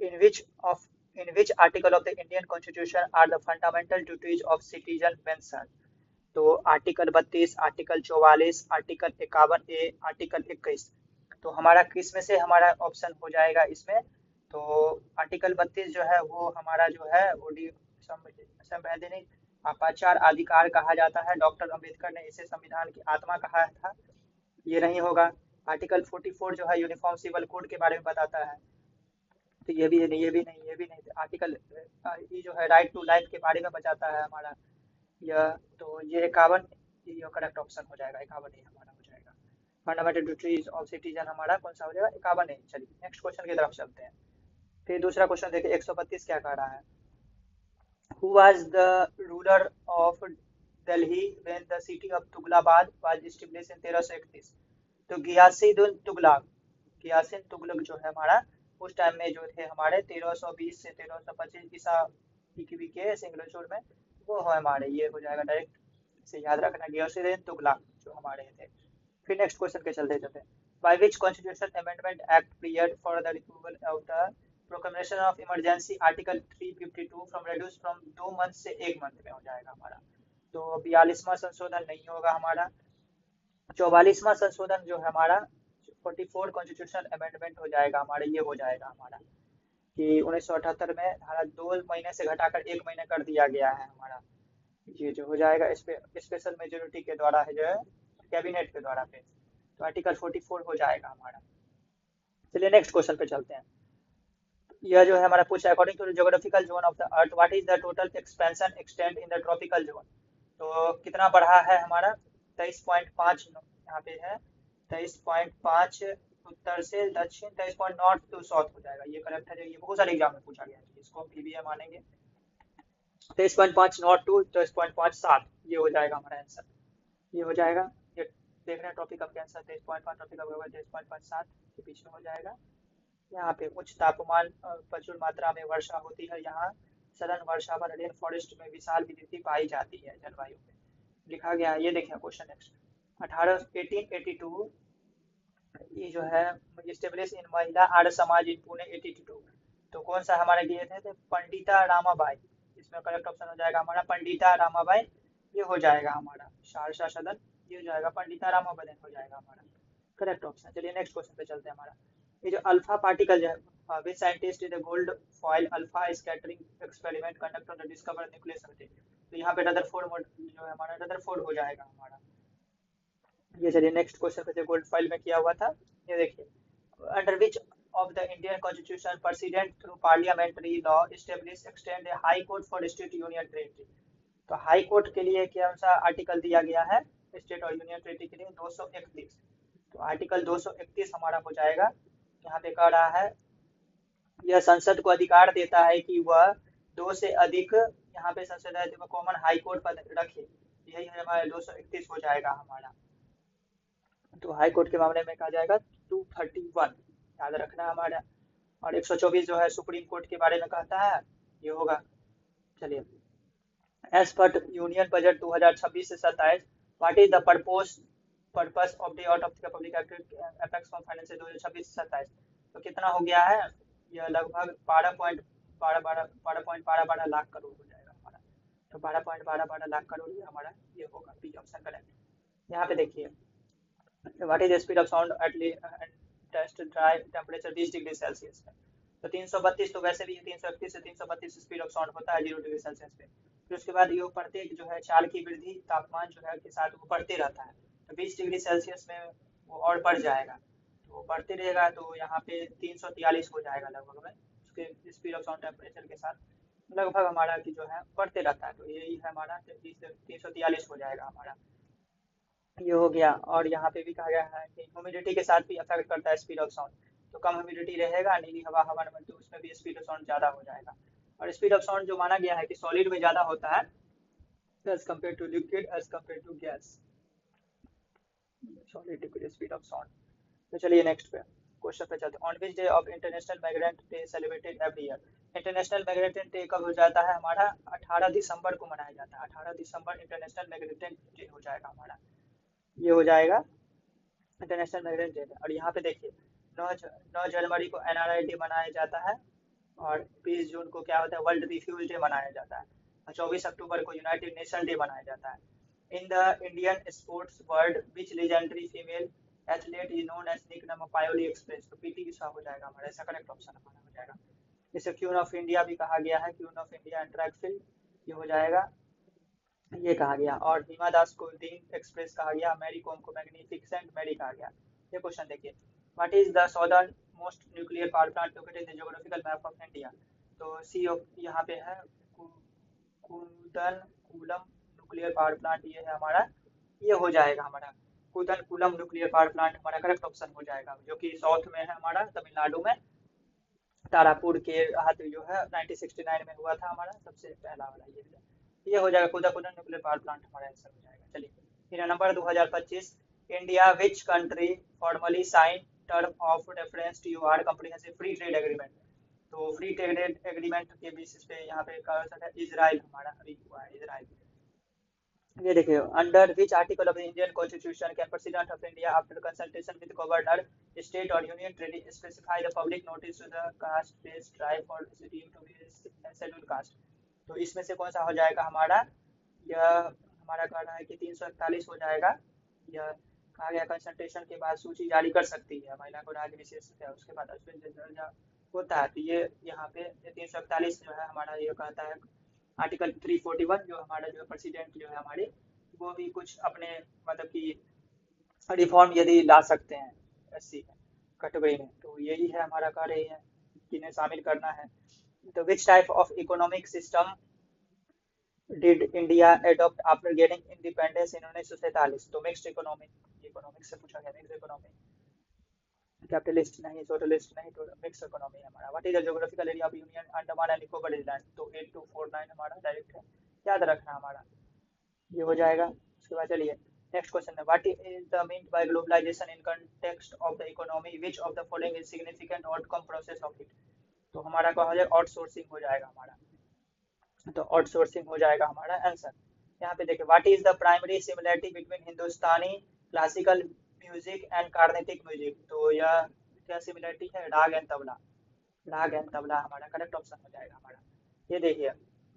in which of in which article of the Indian Constitution are the fundamental duties of citizen mentioned? तो article 32, article 44, article 51A, article 21। तो हमारा किस में से हमारा option हो जाएगा इसमें? तो आर्टिकल 32 जो है वो हमारा जो है वो संवैधानिक अपाचार अधिकार कहा जाता है। डॉक्टर अंबेडकर ने इसे संविधान की आत्मा कहा था। ये नहीं होगा। आर्टिकल 44 जो है यूनिफॉर्म सिविल कोड के बारे में बताता है। तो ये भी नहीं, ये भी नहीं, ये भी नहीं। आर्टिकल ये जो है राइट टू लाइफ के बारे में बताता है हमारा। यह तो ये 51 ये करेक्ट ऑप्शन हो जाएगा। 51 ही हमारा हो जाएगा। फंडामेंटल ड्यूटीज ऑफ सिटीजन हमारा कौन सा हो जाएगा? 51 है। चलिए नेक्स्ट क्वेश्चन की तरफ चलते हैं। फिर दूसरा क्वेश्चन देखिए 132 क्या कह रहा है? Who was the ruler of Delhi when the city of Tughlaqabad was established in 1331? तो गियासुद्दीन तुगलक, गियासुद्दीन तुगलक जो है हमारा उस टाइम में जो थे हमारे 1320 से 1325 ईसा के सिंगलचूर में, वो है हमारे। ये हो जाएगा डायरेक्ट से याद रखना, गियासुद्दीन तुगलक जो हमारे थे। फिर नेक्स्ट क्वेश्चन के चलते चलते, by which constitution amendment act period for the removal of the proclamation of emergency article 352 from reduce from 2 month से 1 मंथ में हो जाएगा हमारा। तो 42वां संशोधन नहीं होगा हमारा। 44वां संशोधन जो है हमारा 44 कॉन्स्टिट्यूशन अमेंडमेंट हो जाएगा हमारा। ये हो जाएगा हमारा कि 1978 में धारा 2 महीने से घटाकर 1 महीने कर दिया गया है हमारा। ये जो हो जाएगा इस पे स्पेशल मेजोरिटी के द्वारा है, जो है कैबिनेट के द्वारा पे। तो आर्टिकल 44 हो जाएगा हमारा। चलिए नेक्स्ट क्वेश्चन पे चलते हैं। यह जो है हमारा पूछा, according to the geographical zone of the earth what is the total expansion extend in the tropical zone? तो कितना बढ़ा है हमारा? 23.5 यहाँ पे है। 23.5 उत्तर से दक्षिण, 23 नॉर्थ टू साउथ हो जाएगा। ये करेक्ट है। ये बहुत सारे एग्जाम में पूछा गया है, इसको हम भी मानेंगे। 23.5 नॉर्थ टू 23.5 साउथ, ये हो जाएगा हमारा आंसर। ये हो जाएगा। ये देख रहे हैं topic of cancer 23.5 topic of 23.5 के बीच में हो जाएगा। यहाँ पे उच्च तापमान प्रचुर मात्रा में वर्षा होती है। यहाँ सघन वर्षा पर रेन फॉरेस्ट में विशाल विविधता पाई जाती है जलवायु में, लिखा गया है। ये देखिए क्वेश्चन नेक्स्ट 1882 ये जो है एस्टेब्लिश इन महिला आर्य समाज इन पुणे 82। तो कौन सा हमारे दिए थे? तो पंडिता रामाबाई। इसमें करेक्ट ऑप्शन हो जाएगा हमारा पंडिता रामाबाई। ये हो जाएगा हमारा सहरसा सदन। ये हो जाएगा पंडिता रामाबाई हो जाएगा हमारा करेक्ट ऑप्शन। चलिए नेक्स्ट क्वेश्चन पे चलते हैं हमारा। ये जो अल्फा पार्टिकल जो है which scientist in the gold foil alpha scattering experiment conduct on the discover nucleus of. तो यहाँ पे रदरफोर्ड जो है हमारा रदरफोर्ड हो जाएगा हमारा। ये चलिए नेक्स्ट क्वेश्चन पे गोल्ड फॉइल में किया हुआ था। ये देखिए, under which of the Indian Constitution precedent through parliamentary law establish extend a high court for state union territory। तो हाई कोर्ट के लिए कौन सा आर्टिकल दिया गया है स्टेट और यूनियन टेरिटरी के लिए? 231। तो आर्टिकल 231 हमारा हो जाएगा। यहाँ पे कह रहा है यह संसद को अधिकार देता है कि वह 2 से अधिक यहाँ पे संसद कॉमन हाई कोर्ट पर रखे। यही है हमारा 231 हो जाएगा हमारा। तो हाई कोर्ट के मामले में कहा जाएगा 231 याद रखना हमारा। और 124 जो है सुप्रीम कोर्ट के बारे में कहता है, ये होगा। चलिए, एज पर यूनियन बजट 2026 से 27 what is the purpose of the out of the public affects from finance 2026 से 27। तो कितना हो गया है? यह लगभग 12.12 लाख करोड़ हो जाएगा हमारा। तो 12.12 लाख करोड़ ये हमारा ये होगा। B option correct. यहाँ पे देखिए what is the speed of sound at test dry temperature 20 degree Celsius में? तो 332 तो वैसे भी 331 से 332 स्पीड ऑफ साउंड होता है 0 डिग्री सेल्सियस पे। फिर उसके बाद ये प्रत्येक जो है चाल की वृद्धि तापमान जो है के साथ वो बढ़ते रहता है। तो 20 डिग्री सेल्सियस में वो और बढ़ जाएगा, तो बढ़ते रहेगा। तो यहाँ पे 343 हो जाएगा लगभग में उसके स्पीड ऑफ साउंड टेम्परेचर के साथ लगभग हमारा की जो है बढ़ते रहता है। तो यही है हमारा 343 हो जाएगा हमारा। ये हो गया। और यहाँ पे भी कहा गया है कि ह्यूमिडिटी के साथ भी अफेक्ट करता है स्पीड ऑफ साउंड। तो कम ह्यूमिडिटी रहेगा नीली हवा में, तो उसमें भी स्पीड ऑफ साउंड ज़्यादा हो जाएगा। और स्पीड ऑफ साउंड जो माना गया है कि सॉलिड में ज़्यादा होता है as compare to liquid as compare to gas, solid liquid speed of sound. तो चलिए नेक्स्ट पे क्वेश्चन पे चलते हैं। On which day of international migrant day celebrated every year? International migrant day कब हो जाता है हमारा? 18 दिसंबर को मनाया जाता है। 18 दिसंबर इंटरनेशनल माइग्रेंट डे हो जाएगा हमारा। ये हो जाएगा इंटरनेशनल माइग्रेंट डे। और यहाँ पे देखिए 9 जनवरी को NRI डे मनाया जाता है। और 20 जून को क्या होता है, वर्ल्ड रिफ्यूज डे मनाया जाता है। और 24 अक्टूबर को यूनाइटेड नेशन डे मनाया जाता है। In the Indian sports world which legendary female athlete is known as nickname of Payyoli express, तो पीटी उषा हो जाएगा हमारा, ऐसा करेक्ट ऑप्शन हमारा हो जाएगा। इसे क्वीन ऑफ इंडिया भी कहा गया है, queen of India and track field, ये हो जाएगा, ये कहा गया। और हिमा दास को टीम एक्सप्रेस कहा गया, मैरी कॉम को मैग्निफिसेंट मैरी कहा गया। ये क्वेश्चन देखिए, what is the southern most nuclear power plant located in the geographical map of India, तो सी यहाँ पे है कुदन कुलम न्यूक्लियर पावर प्लांट, ये है हमारा, ये हो जाएगा हमारा कुदन कुलम न्यूक्लियर पावर प्लांट हमारा करेक्ट ऑप्शन हो जाएगा, जो कि साउथ में है हमारा, तमिलनाडु में, तारापुर के हाथ जो है 1969 में हुआ था हमारा सबसे पहला वाला, ये हो जाएगा कुदाकुंड न्यूक्लियर पावर प्लांट हमारा आंसर हो जाएगा। चलिए फिर नंबर 2025, India which country formally sign term of reference to U R comprehensive free trade agreement, तो फ्री ट्रेड एग्रीमेंट के बेसिस पे यहाँ पे इजराइल हमारा अभी हुआ है, इजराइल। ये देखिए, under which article of the Indian constitution can president of India after consultation with governor state और union territory specify the public notice to the caste based tribe और city to be scheduled caste, तो इसमें से कौन सा हो जाएगा हमारा, यह हमारा कह रहा है कि 341 हो जाएगा। यह कहा गया कंसल्टेशन के बाद सूची जारी कर सकती है महिला को राज्य विशेष है, उसके बाद दर्जा होता है, तो ये यहाँ पे 341 जो है हमारा, ये कहता है आर्टिकल 341 जो हमारा जो प्रेसिडेंट जो है हमारे, वो भी कुछ अपने मतलब कि रिफॉर्म यदि ला सकते हैं एससी कैटेगरी में, तो यही है हमारा कह रही है किन्हें शामिल करना है। तो which type of economic system did India adopt after getting independence in 1947, तो मिक्स्ड इकोनॉमिक, इकोनॉमिक्स से पूछा गया, मिक्स्ड इकोनॉमिक, कैपिटलिस्ट नहीं, सोशलिस्ट नहीं, तो मिक्स इकोनॉमी है हमारा। What is the geographical area of union Andaman and Nicobar island, तो 8249 हमारा डायरेक्ट है, याद रखना हमारा, ये हो जाएगा। उसके बाद चलिए नेक्स्ट क्वेश्चन है, what is the mean by globalisation in context of the economy, which of the following is significant outcome process of it, तो हमारा क्या हो जाएगा, आउटसोर्सिंग हो जाएगा हमारा, तो आउटसोर्सिंग हो जाएगा हमारा आंसर। यहाँ पे देखिए, what is the primary similarity between Hindustani classical music and Carnatic music, तो यह क्या सिमिलरिटी है, राग एंड तबला, राग एंड तबला हमारा करेक्ट ऑप्शन हो जाएगा हमारा। ये देखिए,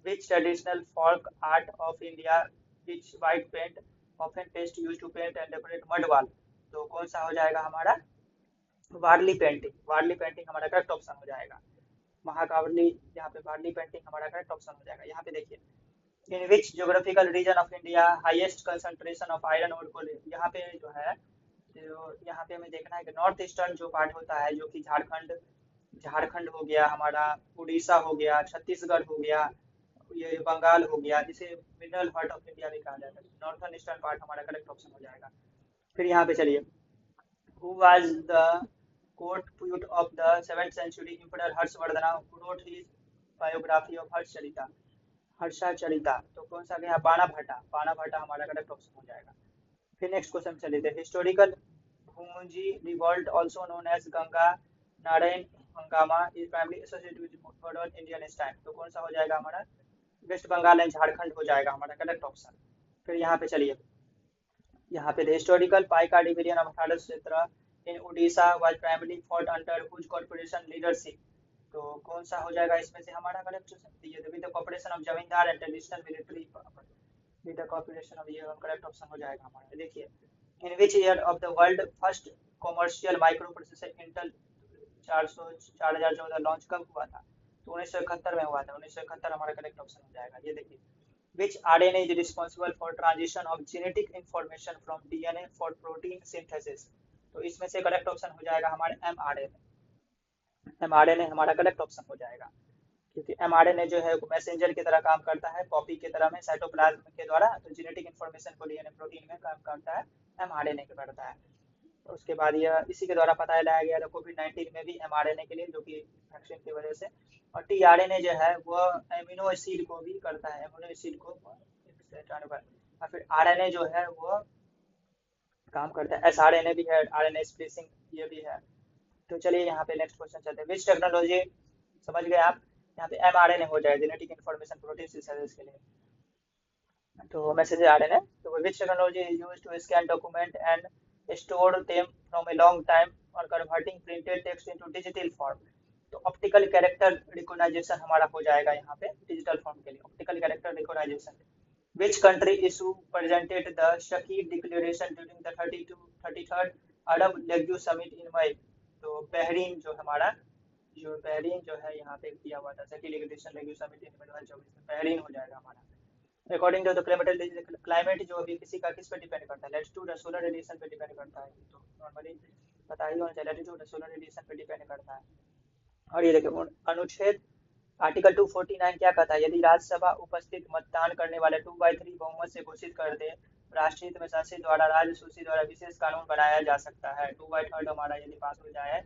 which traditional folk art of India which white paint often test use to paint and decorate mud wall, तो कौन सा हो जाएगा हमारा, वारली पेंटिंग, वारली पेंटिंग हमारा करेक्ट ऑप्शन हो जाएगा, महाकावली, यहाँ पे वारली पेंटिंग हमारा करेक्ट ऑप्शन हो जाएगा। यहाँ पे देखिए, in which geographical region of India highest concentration of iron और कोल, यहाँ पे जो है, तो यहाँ पे हमें देखना है कि नॉर्थ ईस्टर्न जो पार्ट होता है, जो कि झारखंड, झारखंड हो गया हमारा, उड़ीसा हो गया, छत्तीसगढ़ हो गया, ये बंगाल हो गया, जिसे मिनरल हार्ट ऑफ इंडिया भी कहा जाता है, नॉर्थन ईस्टर्न पार्ट हमारा करेक्ट ऑप्शन हो जाएगा। फिर यहाँ पे चलिए, who was the court poet of the 7th century emperor Harshavardhana, who wrote his biography of हर्षचरिता, हर्षचरिता, तो कौन सा गया, बाणा भट्टा, बाणा भट्टा हमारा करेक्ट ऑप्शन हो जाएगा। फिर नेक्स्ट क्वेश्चन चलिए थे, historical Bhunji revolt also known as Ganga Narayan Hungama is primary associated with modern Indian style, तो कौन सा हो जाएगा हमारा, वेस्ट बंगाल एंड झारखंड हो जाएगा हमारा करेक्ट ऑप्शन। फिर यहाँ पे चलिए, यहाँ पे historical Paika division of 1817 in Orissa was primary fought under whose corporation leadership, तो कौन सा हो जाएगा इसमें से हमारा correct option, with the corporation of zamindar and traditional military, with the corporation of, ये करेक्ट ऑप्शन हो जाएगा हमारा। देखिए, in which year of the world first commercial microprocessor Intel 4014 launch कब हुआ था, तो 1971 में हुआ था, 1971 हमारा करेक्ट ऑप्शन हो जाएगा। ये देखिए, which RNA is responsible for transition of genetic information from DNA for protein synthesis, तो इसमें से करेक्ट ऑप्शन हो जाएगा हमारे mRNA, mRNA हमारा करेक्ट ऑप्शन हो जाएगा, क्योंकि mRNA जो है मैसेंजर की तरह काम करता है, कॉपी की तरह में साइटोप्लाज्म के द्वारा, तो जेनेटिक इन्फॉर्मेशन को डीएनए प्रोटीन में काम करता है, mRNA के करता है। तो उसके बाद यह इसी के द्वारा पता लगाया गया था कोविड-19 में भी mRNA के लिए, जो कि वैक्सीन की वजह से। और टीआरएनए जो है वो एमिनो एसिड को भी करता है, एमिनो एसिड को और फिर आरएनए जो है वो काम करता है, एसआरएनए भी है, आरएनए स्प्लिसिंग ये भी है। तो चलिए यहाँ पे नेक्स्ट क्वेश्चन चलते हैं, विच टेक्नोलॉजी, समझ गए आप, यहाँ पे एमआरएनए हो जाए जेनेटिक इन्फॉर्मेशन प्रोटीन सिंथेसिस के लिए, तो मैसेज आरएनए, तो which technology is used to scan document and store them from a long time और converting printed text into digital form, तो ऑप्टिकल कैरेक्टर रिकॉग्नाइजेशन हमारा हो जाएगा यहाँ पे डिजिटल फॉर्म के लिए, optical character recognition. Which country issue presented the Sakhir declaration during the 33rd Arab league summit in May. तो बहरीन जो हमारा, जो बहरीन जो है यहाँ पे किया हुआ था शकीर डिक्लेरेशन लेग्यू समिट इन 2024 में, बहरीन हो जाएगा हमारा। अकॉर्डिंग टू द क्लाइमेट जो अभी किसी का किस पे डिपेंड करता है, लैटिट्यूड और सोलर रेडिएशन पे डिपेंड करता है, तो नॉर्मली पता ही होना चाहिए, लैटिट्यूड और सोलर रेडिएशन पे डिपेंड करता है। और ये देखिए अनुच्छेद आर्टिकल 249 क्या कहता है, यदि राज्यसभा उपस्थित मतदान करने वाले 2/3 बहुमत से घोषित कर दे, राष्ट्रीय हित में संसद द्वारा राज्य सूची द्वारा विशेष कानून बनाया जा सकता है। 2/3 हमारा यदि पास हो जाए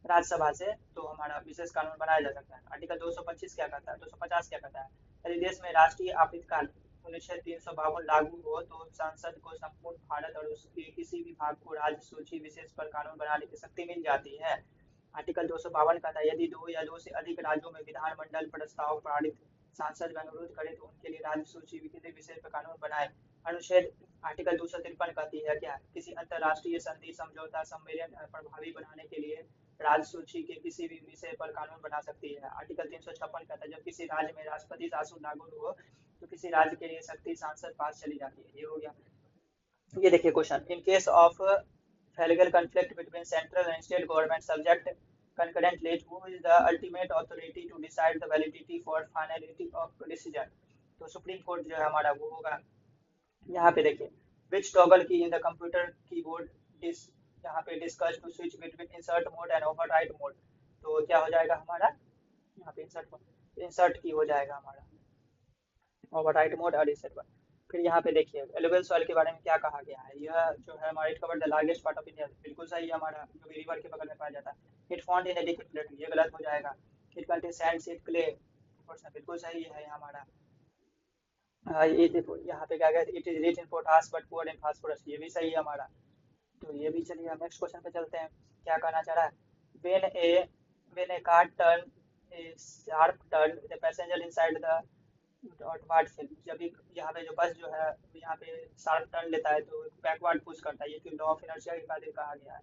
राज्यसभा से तो हमारा विशेष कानून बनाया जा सकता है। आर्टिकल 225 क्या कहता है, 250 क्या कहता है, यदि देश में राष्ट्रीय आपातकाल अनुच्छेद 352 लागू हो तो संसद को संपूर्ण भारत और उसके किसी भी भाग को राज्य सूची विशेष पर कानून बनाने की शक्ति मिल जाती है। आर्टिकल 252 कहता है यदि 2 या 2 से अधिक राज्यों में विधानमंडल प्रस्ताव पारित सांसद का अनुरोध करे तो उनके लिए राज्य सूची किसी विषय पर कानून बनाए। अनुच्छेद आर्टिकल 253 कहती है क्या, किसी अंतर्राष्ट्रीय संधि समझौता सम्मेलन प्रभावी बनाने के लिए राज्य सूची के किसी भी विषय पर कानून बना सकती है। आर्टिकल 356 कहता है जब किसी राज्य में राष्ट्रपति शासन लागू हो तो किसी राज्य के लिए शक्ति सांसद पास चली जाती है। ये हो गया। ये देखिए question, in case of legal conflict between central and state government subject concurrently, who is the ultimate authority to decide the validity for finality of decision। तो सुप्रीम कोर्ट जो है हमारा वो होगा। यहाँ पे देखिए which toggle key in the computer keyboard is यहाँ पे discuss to switch between insert mode and override mode। तो क्या हो जाएगा हमारा यहाँ पे insert की हो जाएगा हमारा ओवरराइट मोड और रीसेट मोड। फिर यहाँ पे देखिए एलुवियल सॉइल के बारे में क्या कहा गया है, यह जो है हमारा it cover the largest part of India, बिल्कुल सही है हमारा, जो भी रिवर के बगल में पाया जाता है। It found in adequate plate, ये गलत हो जाएगा। It contain sand seed clay, बिल्कुल सही है हमारा। ये देखो यहाँ पे क्या गया, it is rich in potash but poor in phosphorus, ये भी सही है हमारा। तो ये भी चलिए हम नेक्स्ट क्वेश्चन पे चलते हैं, क्या कहना चाह रहा है। When a car turn a sharp turn the passenger inside the डॉटवार्ड फिल्म, जब भी यहाँ पे जो बस जो है यहाँ पे शार्प टर्न लेता है तो बैकवर्ड पुश करता है, ये क्यों, लॉ ऑफ इनर्शिया के खातिर कहा गया है।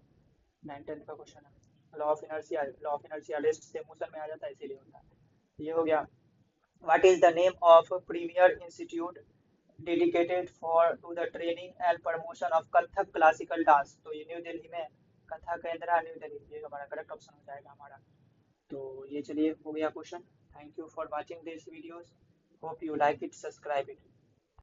9th का क्वेश्चन है, लॉ ऑफ इनर्शिया रेस्ट से मोशन में आ जाता है इसीलिए होता है। ये हो गया। What is the name of premier institute dedicated for to the training and promotion of Kathak classical dance. तो ये न्यू दिल्ली में, कथक केंद्र न्यू दिल्ली, ये हमारा करेक्ट ऑप्शन हो जाएगा हमारा। तो ये चलिए हो गया question. Thank you for watching this videos, hope you like it, subscribe it.